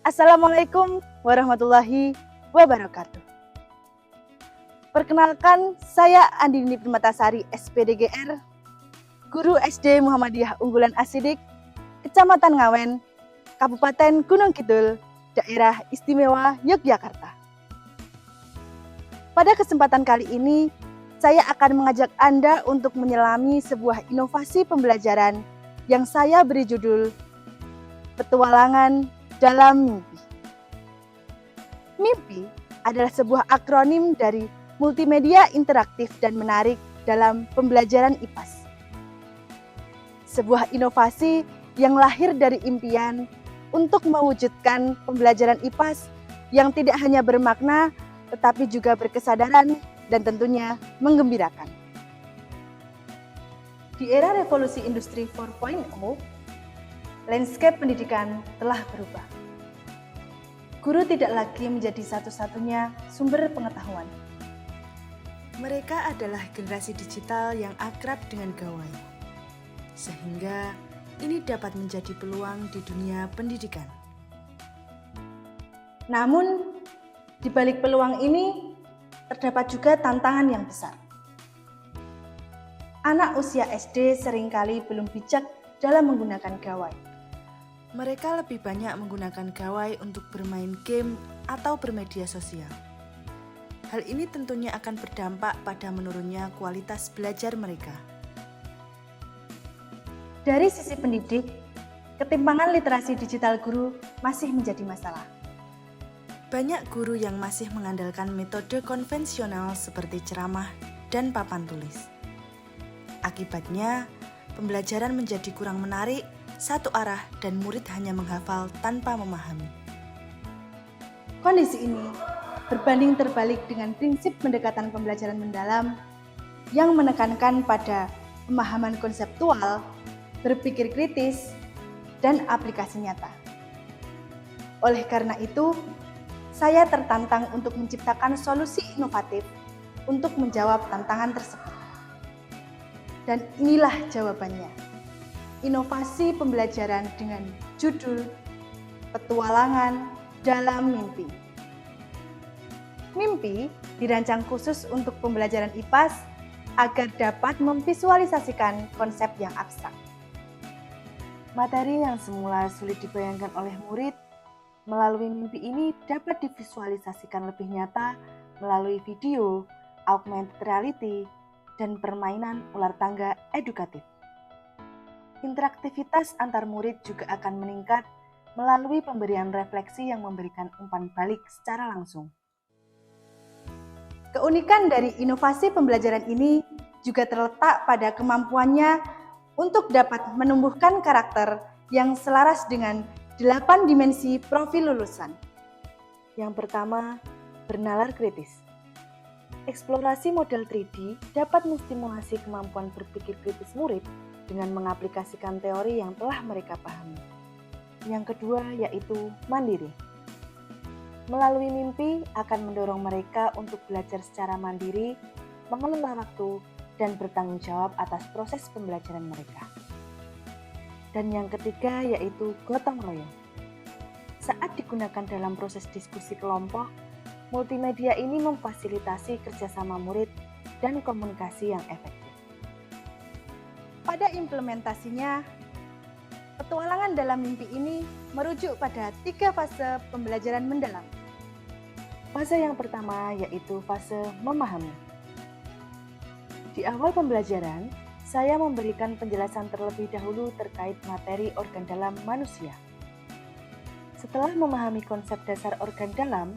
Assalamualaikum warahmatullahi wabarakatuh. Perkenalkan, saya Andini Permatasari, SPDGR, Guru SD Muhammadiyah Unggulan Asidik, Kecamatan Ngawen, Kabupaten Gunung Kidul, Daerah Istimewa Yogyakarta. Pada kesempatan kali ini, saya akan mengajak Anda untuk menyelami sebuah inovasi pembelajaran yang saya beri judul Petualangan dalam Mimpi. Mimpi adalah sebuah akronim dari multimedia interaktif dan menarik dalam pembelajaran IPAS. Sebuah inovasi yang lahir dari impian untuk mewujudkan pembelajaran IPAS yang tidak hanya bermakna tetapi juga berkesadaran dan tentunya menggembirakan. Di era revolusi industri 4.0, landscape pendidikan telah berubah. Guru tidak lagi menjadi satu-satunya sumber pengetahuan. Mereka adalah generasi digital yang akrab dengan gawai, sehingga ini dapat menjadi peluang di dunia pendidikan. Namun, di balik peluang ini, terdapat juga tantangan yang besar. Anak usia SD seringkali belum bijak dalam menggunakan gawai. Mereka lebih banyak menggunakan gawai untuk bermain game atau bermedia sosial. Hal ini tentunya akan berdampak pada menurunnya kualitas belajar mereka. Dari sisi pendidik, ketimpangan literasi digital guru masih menjadi masalah. Banyak guru yang masih mengandalkan metode konvensional seperti ceramah dan papan tulis. Akibatnya, pembelajaran menjadi kurang menarik, satu arah, dan murid hanya menghafal tanpa memahami. Kondisi ini berbanding terbalik dengan prinsip pendekatan pembelajaran mendalam yang menekankan pada pemahaman konseptual, berpikir kritis, dan aplikasi nyata. Oleh karena itu, saya tertantang untuk menciptakan solusi inovatif untuk menjawab tantangan tersebut. Dan inilah jawabannya. Inovasi pembelajaran dengan judul Petualangan dalam Mimpi. Mimpi dirancang khusus untuk pembelajaran IPAS agar dapat memvisualisasikan konsep yang abstrak. Materi yang semula sulit dibayangkan oleh murid, melalui mimpi ini dapat divisualisasikan lebih nyata melalui video, augmented reality, dan permainan ular tangga edukatif. Interaktivitas antar murid juga akan meningkat melalui pemberian refleksi yang memberikan umpan balik secara langsung. Keunikan dari inovasi pembelajaran ini juga terletak pada kemampuannya untuk dapat menumbuhkan karakter yang selaras dengan 8 dimensi profil lulusan. Yang pertama, bernalar kritis. Eksplorasi model 3D dapat menstimulasi kemampuan berpikir kritis murid dengan mengaplikasikan teori yang telah mereka pahami. Yang kedua yaitu mandiri. Melalui mimpi akan mendorong mereka untuk belajar secara mandiri, mengelola waktu, dan bertanggung jawab atas proses pembelajaran mereka. Dan yang ketiga yaitu gotong royong. Saat digunakan dalam proses diskusi kelompok, multimedia ini memfasilitasi kerjasama murid dan komunikasi yang efektif. Pada implementasinya, petualangan dalam mimpi ini merujuk pada 3 fase pembelajaran mendalam. Fase yang pertama yaitu fase memahami. Di awal pembelajaran, saya memberikan penjelasan terlebih dahulu terkait materi organ dalam manusia. Setelah memahami konsep dasar organ dalam,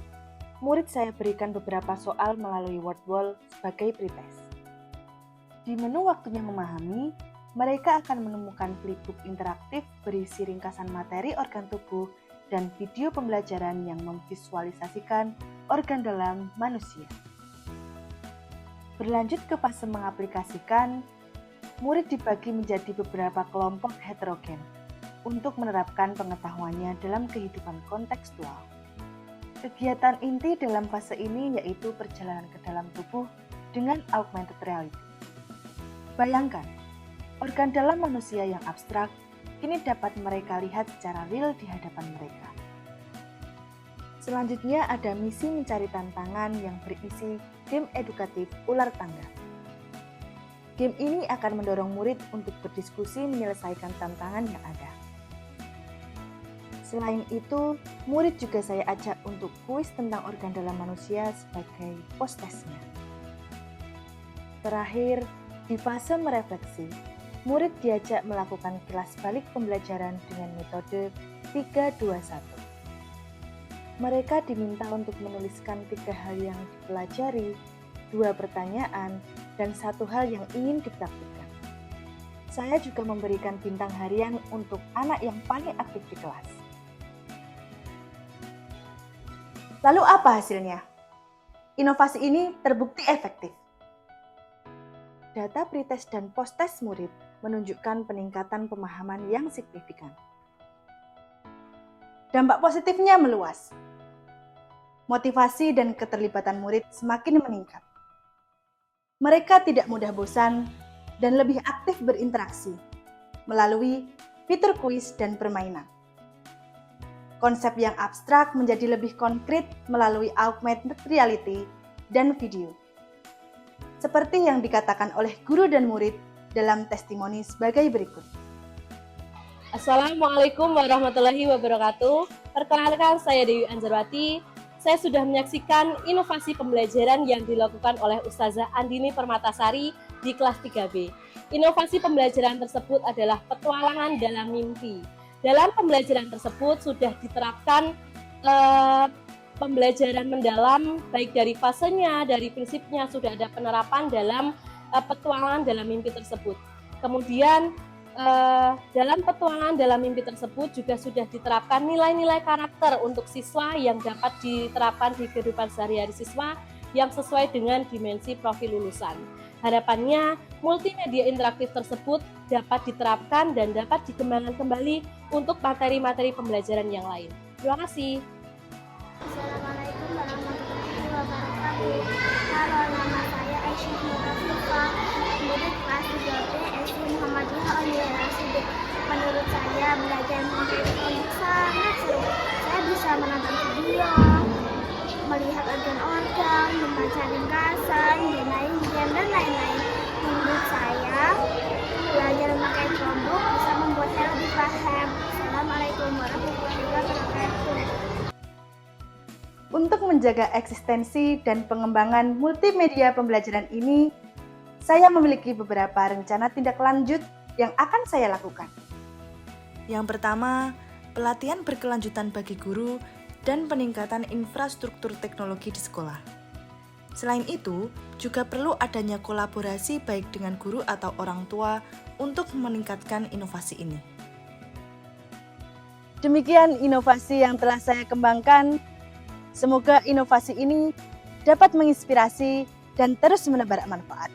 murid saya berikan beberapa soal melalui word wall sebagai pretest. Di menu waktunya memahami, mereka akan menemukan flipbook interaktif berisi ringkasan materi organ tubuh dan video pembelajaran yang memvisualisasikan organ dalam manusia. Berlanjut ke fase mengaplikasikan, murid dibagi menjadi beberapa kelompok heterogen untuk menerapkan pengetahuannya dalam kehidupan kontekstual. Kegiatan inti dalam fase ini yaitu perjalanan ke dalam tubuh dengan augmented reality. Bayangkan, organ dalam manusia yang abstrak kini dapat mereka lihat secara real di hadapan mereka. Selanjutnya ada misi mencari tantangan yang berisi game edukatif ular tangga. Game ini akan mendorong murid untuk berdiskusi menyelesaikan tantangan yang ada. Selain itu, murid juga saya ajak untuk kuis tentang organ dalam manusia sebagai post-testnya. Terakhir, di fase merefleksi, murid diajak melakukan kilas balik pembelajaran dengan metode 3-2-1. Mereka diminta untuk menuliskan 3 hal yang dipelajari, 2 pertanyaan, dan 1 hal yang ingin dipraktikkan. Saya juga memberikan bintang harian untuk anak yang paling aktif di kelas. Lalu apa hasilnya? Inovasi ini terbukti efektif. Data pretest dan post-test murid menunjukkan peningkatan pemahaman yang signifikan. Dampak positifnya meluas. Motivasi dan keterlibatan murid semakin meningkat. Mereka tidak mudah bosan dan lebih aktif berinteraksi melalui fitur kuis dan permainan. Konsep yang abstrak menjadi lebih konkret melalui augmented reality dan video. Seperti yang dikatakan oleh guru dan murid dalam testimoni sebagai berikut. Assalamualaikum warahmatullahi wabarakatuh. Perkenalkan, saya Dewi Anjarwati. Saya sudah menyaksikan inovasi pembelajaran yang dilakukan oleh Ustazah Andini Permatasari di kelas 3B. Inovasi pembelajaran tersebut adalah petualangan dalam mimpi. Dalam pembelajaran tersebut sudah diterapkan pembelajaran mendalam, baik dari fasenya, dari prinsipnya, sudah ada penerapan dalam petualangan dalam mimpi tersebut. Kemudian dalam petualangan dalam mimpi tersebut juga sudah diterapkan nilai-nilai karakter untuk siswa yang dapat diterapkan di kehidupan sehari-hari siswa yang sesuai dengan dimensi profil lulusan. Harapannya, multimedia interaktif tersebut dapat diterapkan dan dapat dikembangkan kembali untuk materi-materi pembelajaran yang lain. Terima kasih. Assalamualaikum warahmatullahi wabarakatuh. Halo, nama saya Aisyah Nurafifah, murid kelas 3B SD Muhammadiyah Aulia Rashidik. Menurut saya, belajar mimpi elektronik sangat seru. Saya bisa menonton video, melihat organ-organ, membaca ringkasan, bermain game, dan lain-lain. Menurut saya, belajar memakai Chromebook bisa membuat saya lebih paham. Assalamualaikum warahmatullahi wabarakatuh. Untuk menjaga eksistensi dan pengembangan multimedia pembelajaran ini, saya memiliki beberapa rencana tindak lanjut yang akan saya lakukan. Yang pertama, pelatihan berkelanjutan bagi guru dan peningkatan infrastruktur teknologi di sekolah. Selain itu, juga perlu adanya kolaborasi baik dengan guru atau orang tua untuk meningkatkan inovasi ini. Demikian inovasi yang telah saya kembangkan. Semoga inovasi ini dapat menginspirasi dan terus menebar manfaat.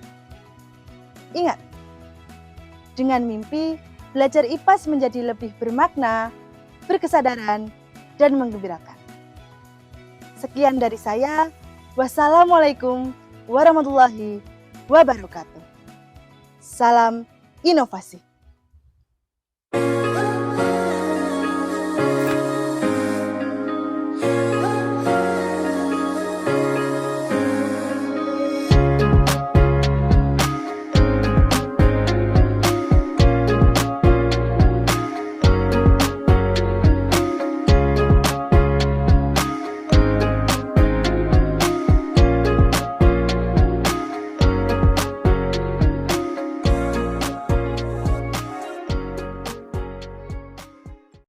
Ingat, dengan mimpi, belajar IPAS menjadi lebih bermakna, berkesadaran, dan menggembirakan. Sekian dari saya. Wassalamualaikum warahmatullahi wabarakatuh. Salam inovasi.